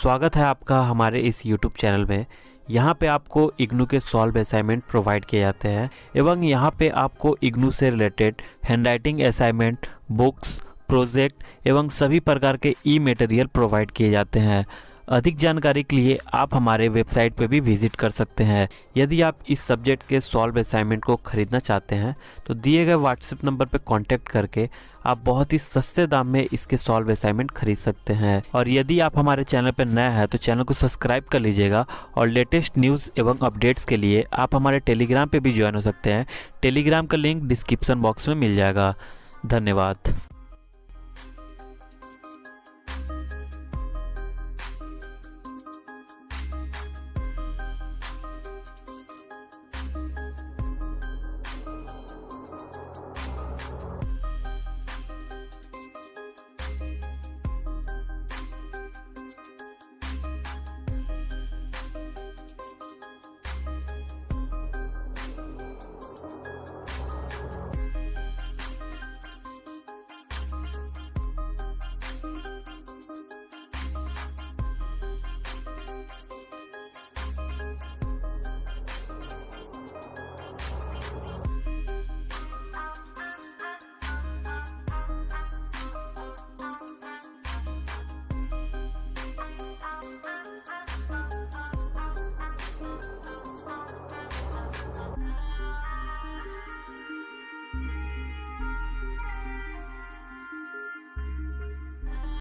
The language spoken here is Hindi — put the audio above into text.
स्वागत है आपका हमारे इस YouTube चैनल में। यहाँ पे आपको इग्नू के सॉल्व असाइनमेंट प्रोवाइड किए जाते हैं एवं यहाँ पे आपको इग्नू से related handwriting assignment, books, project एवं सभी प्रकार के ई मटेरियल प्रोवाइड किए जाते हैं। अधिक जानकारी के लिए आप हमारे वेबसाइट पे भी विजिट कर सकते हैं। यदि आप इस सब्जेक्ट के सॉल्व असाइनमेंट को खरीदना चाहते हैं तो दिए गए व्हाट्सएप नंबर पर कांटेक्ट करके आप बहुत ही सस्ते दाम में इसके सॉल्व असाइनमेंट खरीद सकते हैं। और यदि आप हमारे चैनल पर नया है तो चैनल को सब्सक्राइब कर लीजिएगा और लेटेस्ट न्यूज़ एवं अपडेट्स के लिए आप हमारे टेलीग्राम पे भी ज्वाइन हो सकते हैं। टेलीग्राम का लिंक डिस्क्रिप्शन बॉक्स में मिल जाएगा। धन्यवाद।